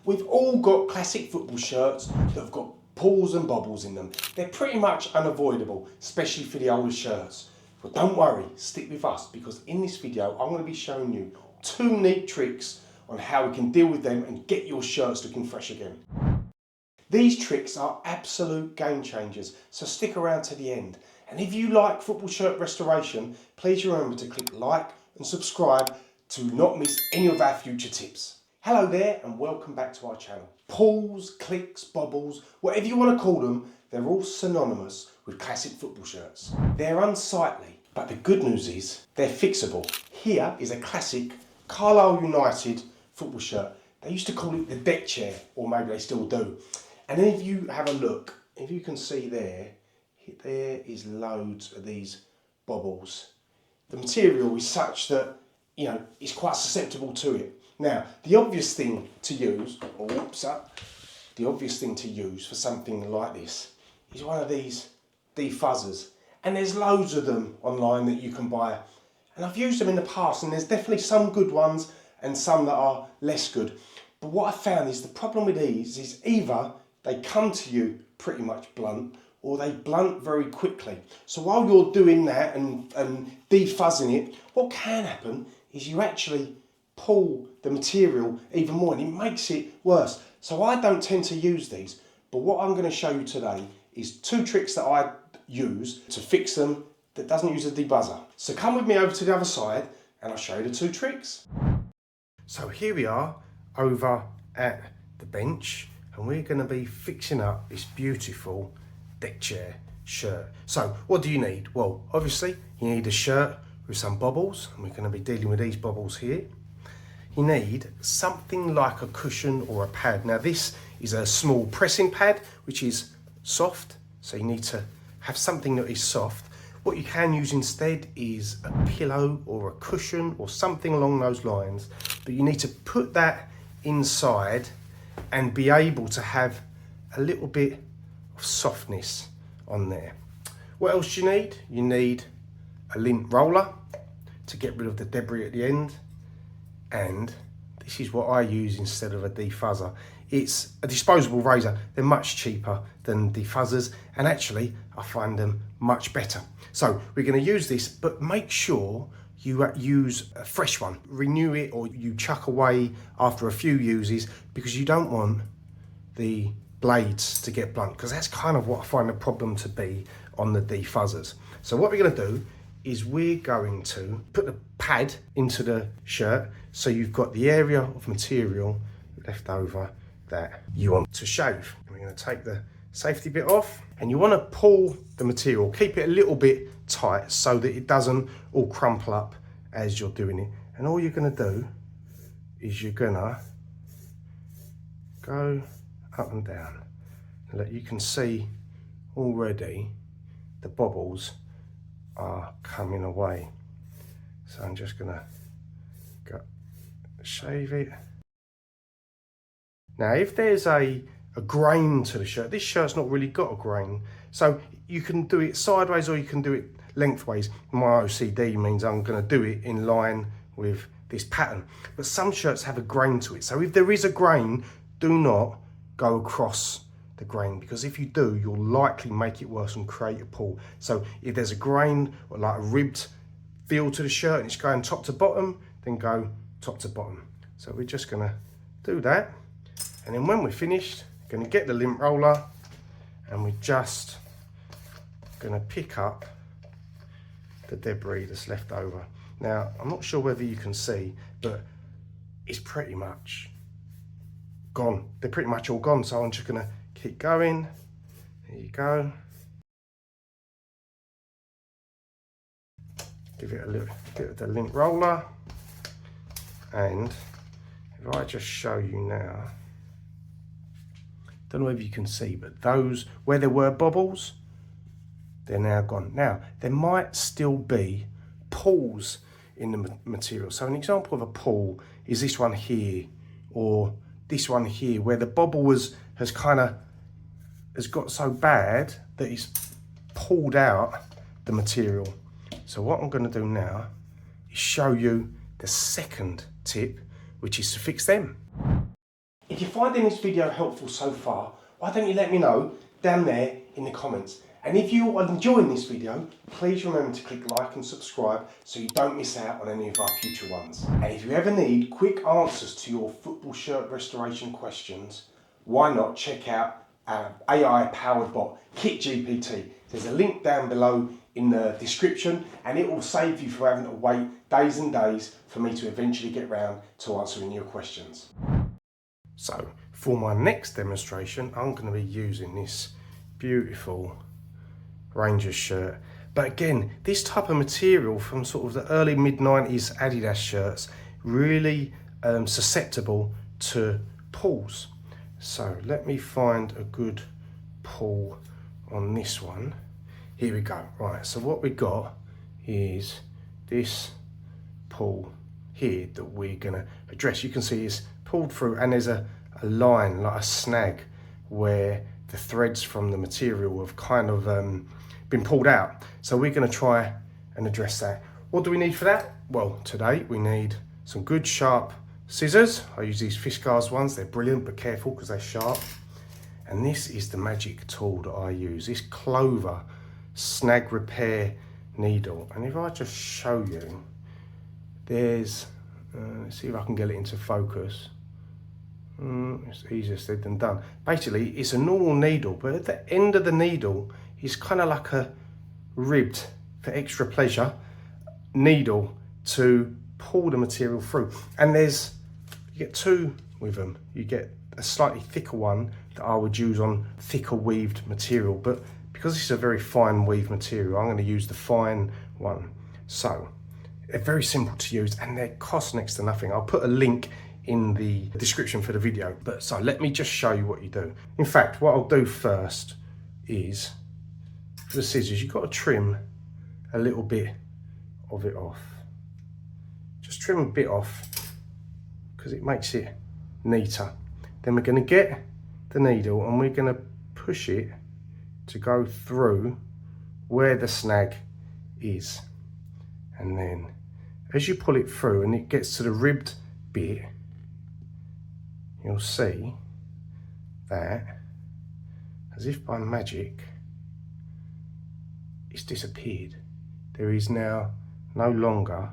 We've all got classic football shirts that have got pulls and bobbles in them. They're pretty much unavoidable, especially for the older shirts. But don't worry, stick with us, because in this video I'm going to be showing you 2 neat tricks on how we can deal with them and get your shirts looking fresh again. These tricks are absolute game changers, so stick around to the end. And if you like football shirt restoration, please remember to click like and subscribe to not miss any of our future tips. Hello there and welcome back to our channel. Pulls, clicks, bobbles, whatever you want to call them, they're all synonymous with classic football shirts. They're unsightly, but the good news is they're fixable. Here is a classic Carlisle United football shirt. They used to call it the deck chair, or maybe they still do. And then if you have a look, if you can see there is loads of these bobbles. The material is such that, it's quite susceptible to it. Now, the obvious thing to use, the obvious thing to use for something like this is one of these defuzzers. And there's loads of them online that you can buy. And I've used them in the past, and there's definitely some good ones and some that are less good. But what I found is the problem with these is either they come to you pretty much blunt, or they blunt very quickly. So while you're doing that and defuzzing it, what can happen is you actually pull the material even more and it makes it worse. So I don't tend to use these, but what I'm going to show you today is 2 tricks that I use to fix them that doesn't use a debuzzer. So come with me over to the other side and I'll show you the 2 tricks. So here we are over at the bench and we're going to be fixing up this beautiful deck chair shirt. So what do you need? Well, obviously you need a shirt with some bobbles, and we're going to be dealing with these bobbles here. You need something like a cushion or a pad. Now this is a small pressing pad which is soft, so you need to have something that is soft. What you can use instead is a pillow or a cushion or something along those lines, but you need to put that inside and be able to have a little bit of softness on there. What else do you need? You need a lint roller to get rid of the debris at the end. And this is what I use instead of a defuzzer. It's a disposable razor. They're much cheaper than defuzzers, and actually I find them much better. So we're going to use this, but make sure you use a fresh one. Renew it, or you chuck away after a few uses, because you don't want the blades to get blunt, because that's kind of what I find the problem to be on the defuzzers. So what we're going to do is we're going to put the pad into the shirt so you've got the area of material left over that you want to shave. And we're going to take the safety bit off, and you want to pull the material, keep it a little bit tight so that it doesn't all crumple up as you're doing it. And all you're going to do is you're going to go up and down. And look, you can see already the bobbles are coming away. So I'm just gonna shave it. Now if there's a grain to the shirt, this shirt's not really got a grain, so you can do it sideways or you can do it lengthways. My OCD means I'm gonna do it in line with this pattern, but some shirts have a grain to it, so if there is a grain, do not go across the grain, because if you do, you'll likely make it worse and create a pull. So if there's a grain or like a ribbed feel to the shirt and it's going top to bottom, then go top to bottom. So we're just gonna do that, and then when we're finished, we're gonna get the lint roller and we're just gonna pick up the debris that's left over. Now I'm not sure whether you can see, but it's pretty much gone. They're pretty much all gone, so I'm just gonna keep going. There you go. Give it a little bit of the lint roller, and if I just show you now, don't know if you can see, but those where there were bobbles, they're now gone. Now there might still be pulls in the material. So an example of a pull is this one here, or this one here, where the bobble has got so bad that it's pulled out the material. So what I'm going to do now is show you the second tip, which is to fix them. If you're finding this video helpful so far, why don't you let me know down there in the comments. And if you are enjoying this video, please remember to click like and subscribe so you don't miss out on any of our future ones. And if you ever need quick answers to your football shirt restoration questions, why not check out our AI powered bot, KitGPT. There's a link down below in the description and it will save you from having to wait days and days for me to eventually get round to answering your questions. So for my next demonstration, I'm going to be using this beautiful Rangers shirt. But again, this type of material from sort of the early mid-90s Adidas shirts, really susceptible to pulls. So let me find a good pull on this one. Here we go. Right, so what we got is this pull here that we're going to address. You can see it's pulled through and there's a line, like a snag, where the threads from the material have kind of been pulled out. So we're going to try and address that. What do we need for that? Well, today we need some good sharp scissors. I use these Fiskars ones. They're brilliant, but careful because they're sharp. And this is the magic tool that I use, this Clover Snag repair needle. And if I just show you, there's, let's see if I can get it into focus. It's easier said than done. Basically, it's a normal needle, but at the end of the needle is kind of like a ribbed, for extra pleasure, needle to pull the material through. And you get two with them. You get a slightly thicker one that I would use on thicker weaved material, but because this is a very fine weaved material, I'm going to use the fine one. So they're very simple to use and they cost next to nothing. I'll put a link in the description for the video. But so let me just show you what you do. In fact, what I'll do first is, for the scissors, you've got to trim a little bit of it off. Just trim a bit off because it makes it neater. Then we're going to get the needle and we're going to push it to go through where the snag is. And then as you pull it through and it gets to the ribbed bit, you'll see that, as if by magic, it's disappeared. There is now no longer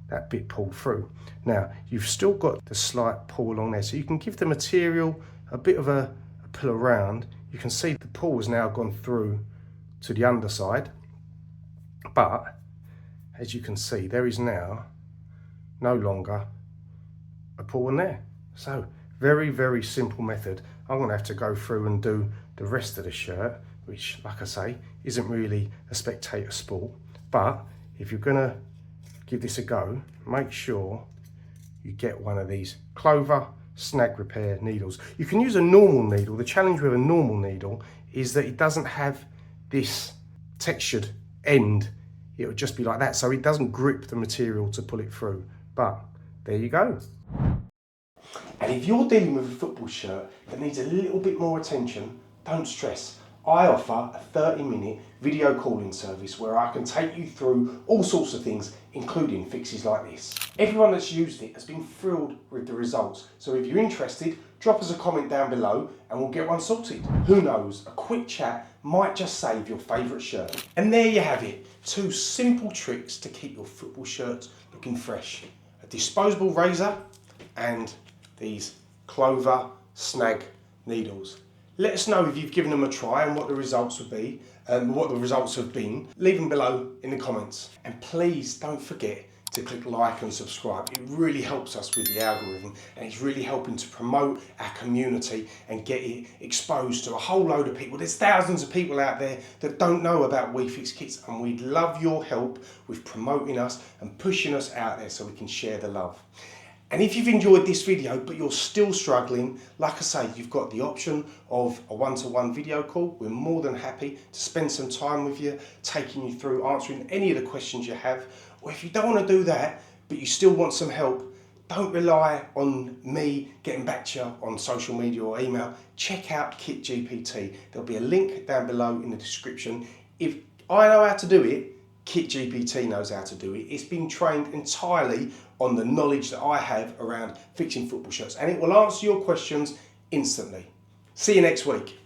that bit pulled through. Now, you've still got the slight pull along there, so you can give the material a bit of a pull around. You can see the pull has now gone through to the underside, but as you can see, there is now no longer a pull in there. So, very, very simple method. I'm going to have to go through and do the rest of the shirt, which, like I say, isn't really a spectator sport. But if you're going to give this a go, make sure you get one of these Clover Snag repair needles. You can use a normal needle. The challenge with a normal needle is that it doesn't have this textured end. It would just be like that, so it doesn't grip the material to pull it through. But there you go. And if you're dealing with a football shirt that needs a little bit more attention, don't stress. I offer a 30-minute video calling service where I can take you through all sorts of things, including fixes like this. Everyone that's used it has been thrilled with the results. So if you're interested, drop us a comment down below and we'll get one sorted. Who knows, a quick chat might just save your favourite shirt. And there you have it, 2 simple tricks to keep your football shirts looking fresh. A disposable razor and these Clover Snag needles. Let us know if you've given them a try and what the results would be, what the results have been. Leave them below in the comments. And please don't forget to click like and subscribe. It really helps us with the algorithm and it's really helping to promote our community and get it exposed to a whole load of people. There's thousands of people out there that don't know about WeFix Kits and we'd love your help with promoting us and pushing us out there so we can share the love. And if you've enjoyed this video but you're still struggling, like I say, you've got the option of a one-to-one video call. We're more than happy to spend some time with you, taking you through answering any of the questions you have. Or if you don't want to do that, but you still want some help, don't rely on me getting back to you on social media or email. Check out KitGPT. There'll be a link down below in the description. If I know how to do it, KitGPT knows how to do it. It's been trained entirely on the knowledge that I have around fixing football shirts, and it will answer your questions instantly. See you next week.